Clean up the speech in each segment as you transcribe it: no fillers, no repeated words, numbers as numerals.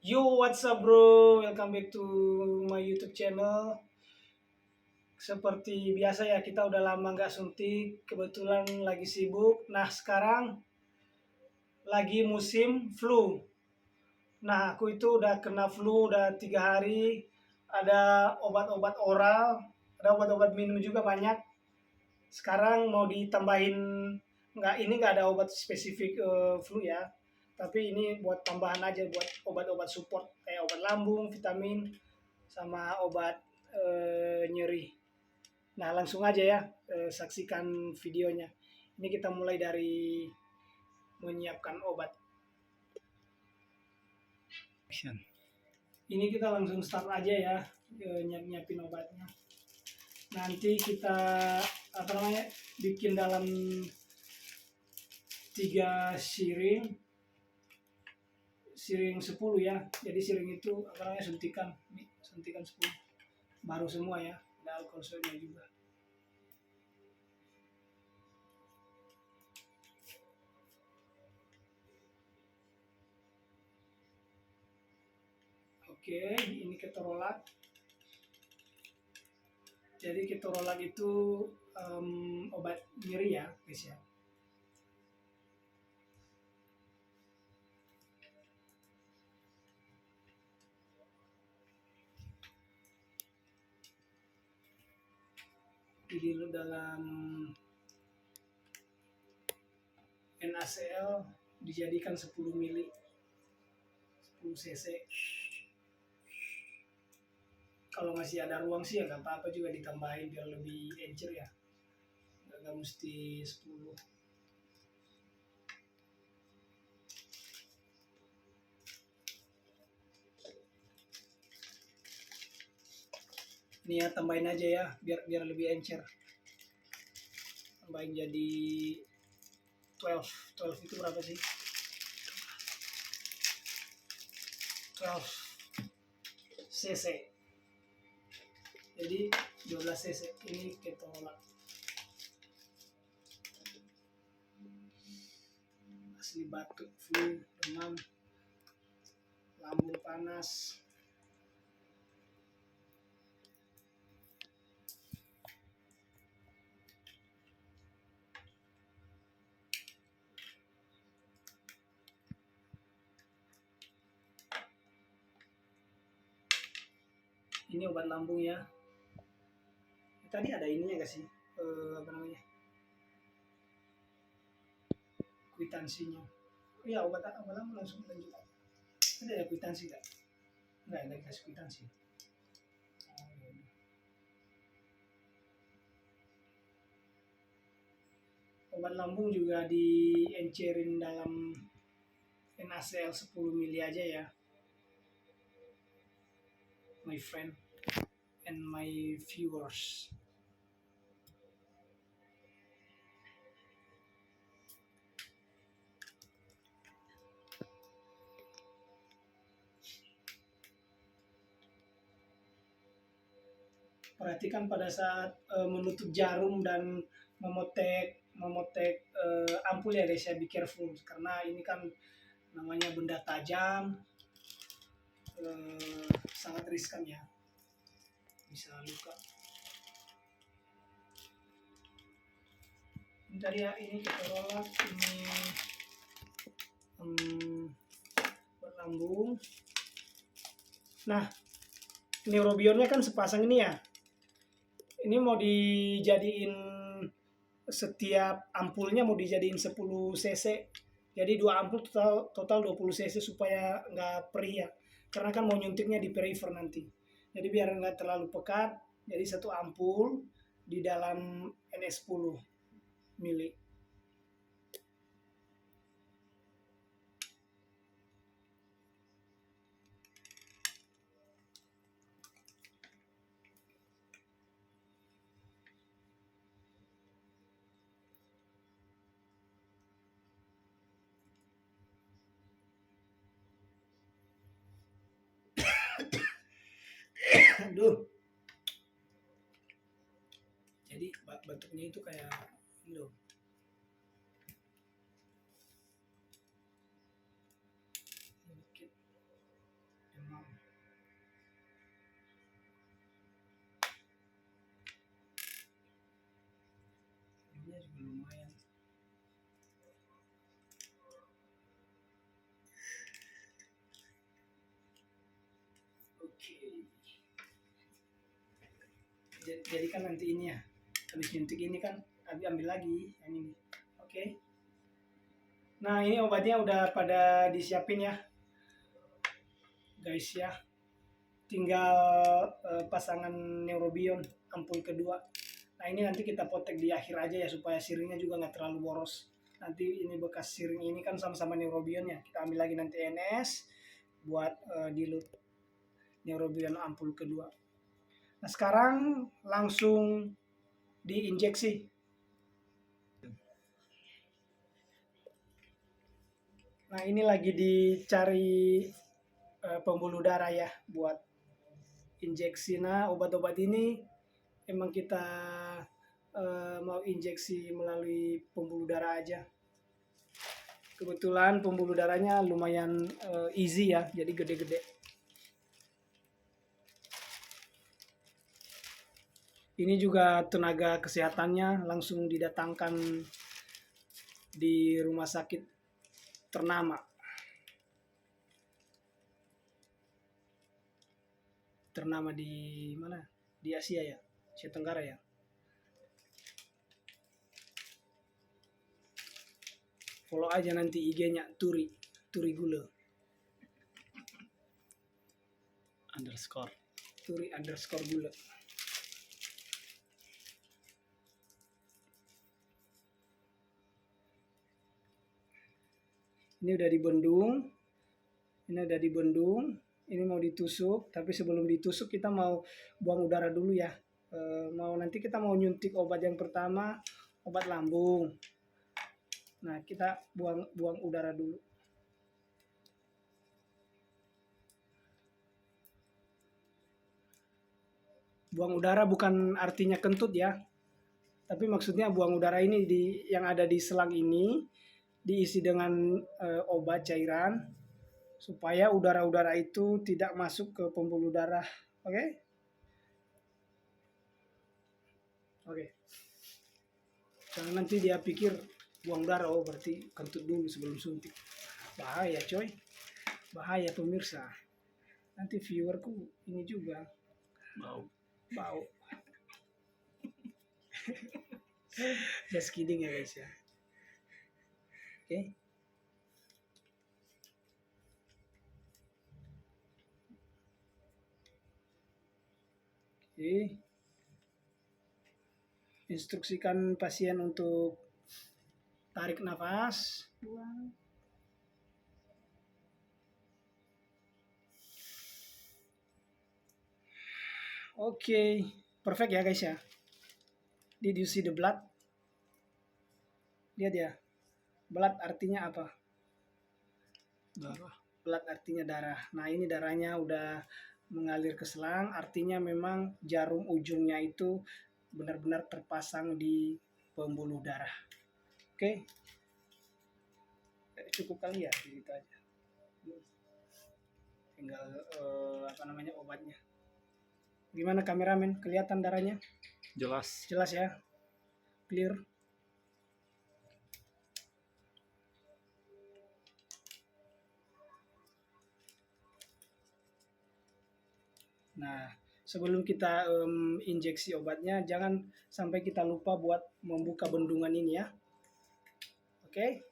Yo, what's up bro? Welcome back to my YouTube channel. Seperti biasa ya, kita udah lama nggak suntik. Kebetulan lagi sibuk. Nah, sekarang lagi musim flu. Nah, aku itu udah kena flu udah 3 hari. Ada obat-obat oral, ada obat-obat minum juga banyak. Sekarang mau ditambahin, nggak ada obat spesifik flu ya. Tapi ini buat tambahan aja, buat obat-obat support kayak obat lambung, vitamin, sama obat nyeri. Nah, langsung aja ya, saksikan videonya. Ini kita mulai dari menyiapkan obat. Ini kita langsung start aja ya, nyiapin obatnya. Nanti kita bikin dalam 3 siring, siring 10 ya. Jadi siring itu suntikan, suntikan 10. Baru semua ya, ada alkohol juga. Oke, ini ketorolak. Jadi ketorolak itu obat nyeri ya, guys ya. Jadi dalam NaCl dijadikan 10 mili, 10 cc. Kalau masih ada ruang sih ya nggak apa-apa juga ditambahin biar lebih encer ya. Nggak mesti 10. Ini ya, tambahin aja ya biar lebih encer. Tambahin jadi 12. 12 itu berapa sih? 12 cc. Jadi 12 cc ini ketorolak. Asli batuk, flu, demam, lambung panas. Ini obat lambung ya. Tadi ada ininya nggak sih? Apa namanya? Kwitansinya. Oh iya, obat lambung langsung lanjut. Ada ya kwitansi nggak? Nggak ada kasih kwitansi. Obat lambung juga diencerin dalam NaCl 10 mili aja ya, my friend and my viewers. Perhatikan pada saat menutup jarum dan memotek ampul ya guys ya, be careful karena ini kan namanya benda tajam, sangat riskan ya, bisa luka. Bentar ya, ini ketorolak, ini berlambung. Nah, neurobionnya kan sepasang ini ya. Ini mau dijadiin, setiap ampulnya mau dijadiin 10 cc. Jadi 2 ampul total 20 cc supaya nggak perih ya. Karena kan mau nyuntiknya di perifer nanti. Jadi biar nggak terlalu pekat, jadi 1 ampul di dalam NS10 mili. Aduh. Jadi batuknya itu kayak ini loh. juga lumayan. Oke. Jadi kan nanti ini ya, habis nyuntik ini kan ambil lagi yang ini. Oke. Nah ini obatnya udah pada disiapin ya, guys ya. Tinggal pasangan neurobion ampul kedua. Nah ini nanti kita potek di akhir aja ya supaya siringnya juga nggak terlalu boros. Nanti ini bekas siring ini kan sama-sama neurobionnya. Kita ambil lagi nanti NS buat dilute neurobion ampul kedua. Nah sekarang langsung diinjeksi. Nah ini lagi dicari pembuluh darah ya buat injeksi. Nah obat-obat ini emang kita mau injeksi melalui pembuluh darah aja. Kebetulan pembuluh darahnya lumayan easy ya, jadi gede-gede. Ini juga tenaga kesehatannya langsung didatangkan di rumah sakit ternama. Ternama di mana? Di Asia ya, Asia Tenggara ya. Follow aja nanti IG-nya Turi Gula underscore Turi underscore Gula. Ini udah dibendung, ini mau ditusuk, tapi sebelum ditusuk kita mau buang udara dulu ya. Nanti kita mau nyuntik obat yang pertama, obat lambung. Nah kita buang udara dulu. Buang udara bukan artinya kentut ya, tapi maksudnya buang udara ini yang ada di selang ini diisi dengan obat cairan supaya udara-udara itu tidak masuk ke pembuluh darah. Oke? Oke. Jangan nanti dia pikir buang darah, oh berarti kentut dulu sebelum suntik. Bahaya coy. Bahaya pemirsa. Nanti viewerku ini juga bau. Just kidding ya guys ya. Oke. Oke. Instruksikan pasien untuk tarik nafas, buang. Oke, perfect ya guys ya. Did you see the blood? Lihat ya. Blood artinya apa? darah. Blood artinya darah. Nah ini darahnya udah mengalir ke selang, artinya memang jarum ujungnya itu benar-benar terpasang di pembuluh darah. Oke, cukup kali ya, gitu aja. Tinggal obatnya. Gimana kameramen? Kelihatan darahnya? Jelas. Jelas ya? Clear? Nah, sebelum kita injeksi obatnya, jangan sampai kita lupa buat membuka bendungan ini ya. Oke?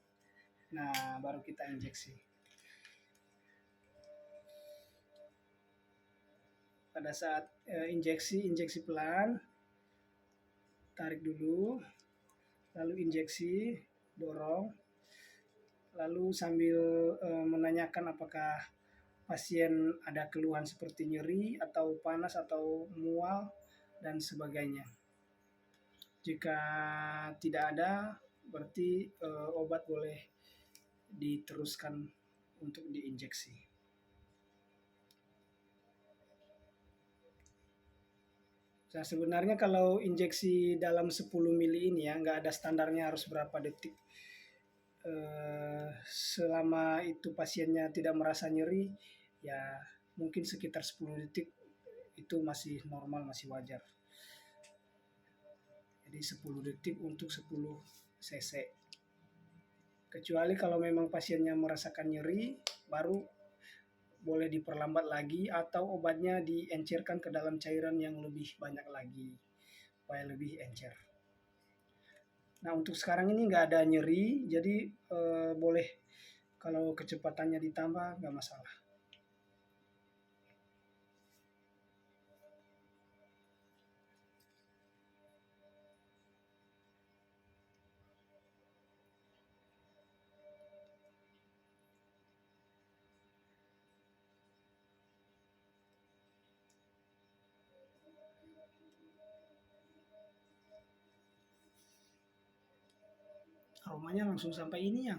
Nah, baru kita injeksi. Pada saat injeksi pelan, tarik dulu, lalu injeksi, dorong, lalu sambil menanyakan apakah pasien ada keluhan seperti nyeri atau panas atau mual dan sebagainya. Jika tidak ada, berarti obat boleh diteruskan untuk diinjeksi. Nah, sebenarnya kalau injeksi dalam 10 mili ini ya, nggak ada standarnya harus berapa detik. Selama itu pasiennya tidak merasa nyeri, ya mungkin sekitar 10 detik itu masih normal, masih wajar. Jadi 10 detik untuk 10 cc. Kecuali kalau memang pasiennya merasakan nyeri, baru boleh diperlambat lagi atau obatnya diencerkan ke dalam cairan yang lebih banyak lagi supaya lebih encer. Nah untuk sekarang ini nggak ada nyeri, jadi boleh kalau kecepatannya ditambah nggak masalah. Aromanya langsung sampai ini ya,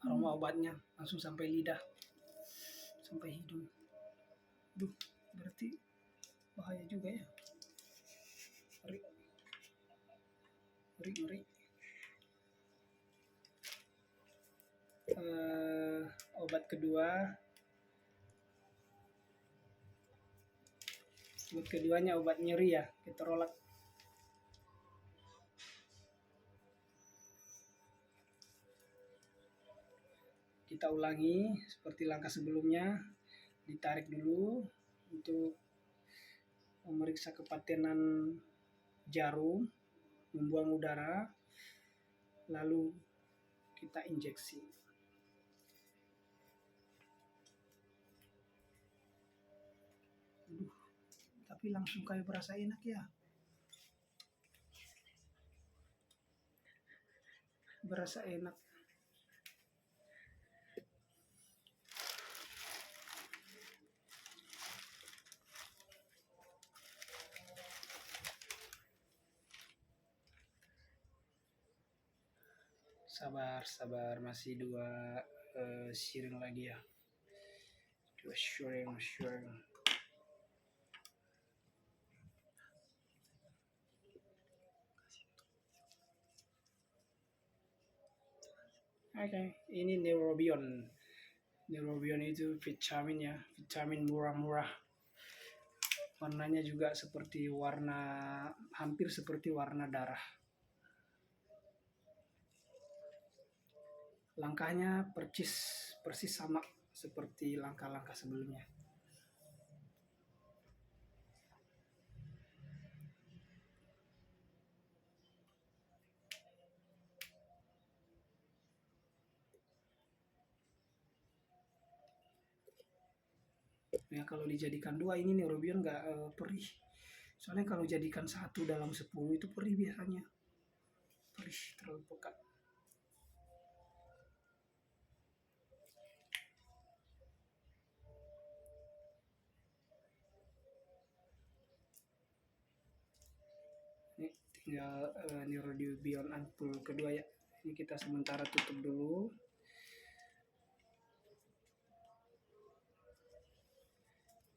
aroma obatnya langsung sampai lidah, sampai hidung. Duh, berarti bahaya juga ya. Ngeri, ngeri, ngeri. Obat keduanya obat nyeri ya, keterolak. Kita ulangi seperti langkah sebelumnya, ditarik dulu untuk memeriksa kepatenan jarum, membuang udara, lalu kita injeksi. Tapi langsung kayak berasa enak ya. Berasa enak. Sabar, masih 2 siring lagi ya. 2 siring. Oke, ini Neurobion. Neurobion itu vitamin ya, vitamin murah-murah. Warnanya juga hampir seperti warna darah. Langkahnya persis sama seperti langkah-langkah sebelumnya. Ya kalau dijadikan 2 ini Neurobion nggak perih. Soalnya kalau jadikan 1 dalam 10 itu perih biasanya. Perih, terlalu pekat. Ini tinggal Neurobion ampul kedua ya. Ini kita sementara tutup dulu.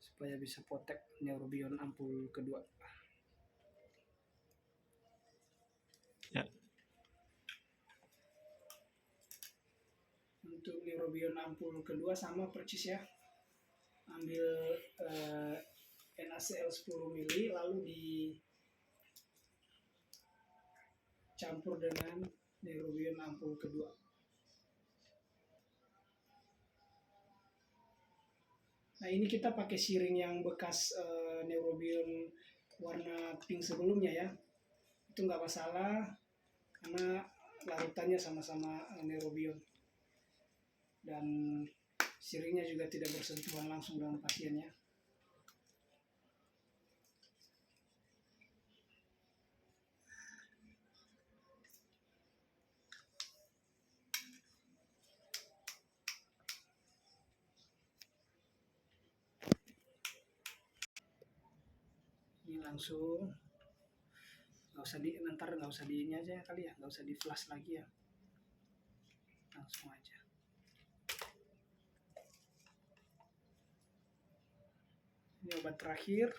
Supaya bisa potek Neurobion ampul kedua. Ya. Untuk Neurobion ampul kedua sama persis ya. Ambil NaCl 10 ml lalu dicampur dengan Neurobion ampul kedua. Nah ini kita pakai siring yang bekas Neurobion warna pink sebelumnya ya. Itu nggak masalah karena larutannya sama-sama Neurobion. Dan siringnya juga tidak bersentuhan langsung dengan pasiennya. Ini langsung nggak usah di ini aja kali ya, nggak usah di flash lagi ya, langsung aja. Ini obat terakhir.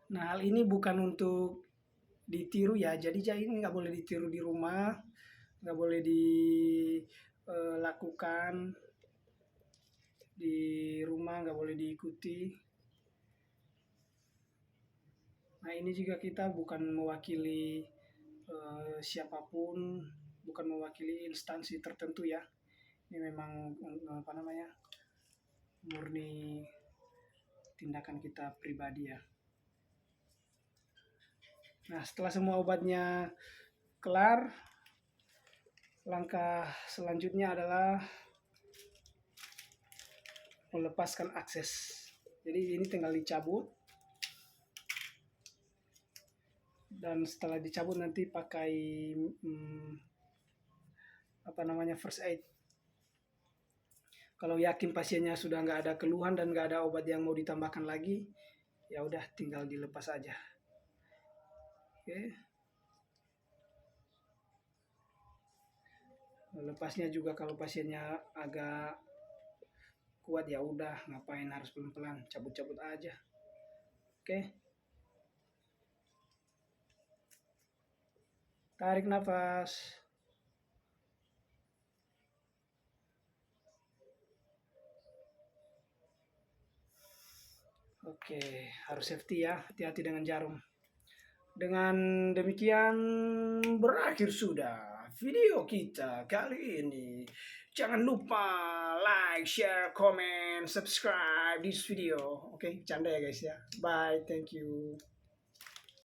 Nah hal ini bukan untuk ditiru ya, jadi ini nggak boleh ditiru di rumah. nggak boleh dilakukan di rumah, nggak boleh diikuti. Nah, ini juga kita bukan mewakili siapapun, bukan mewakili instansi tertentu ya. Ini memang murni tindakan kita pribadi ya. Nah, setelah semua obatnya kelar, langkah selanjutnya adalah melepaskan akses. Jadi ini tinggal dicabut, dan setelah dicabut nanti pakai first aid. Kalau yakin pasiennya sudah nggak ada keluhan dan nggak ada obat yang mau ditambahkan lagi, ya udah tinggal dilepas aja. Oke. Lepasnya juga kalau pasiennya agak kuat, ya udah, ngapain harus pelan-pelan, cabut-cabut aja. Oke. Tarik nafas. Oke, harus safety ya, hati-hati dengan jarum. Dengan demikian berakhir sudah video kita kali ini. Jangan lupa like, share, comment, subscribe this video. Oke, canda ya guys ya. Bye, thank you.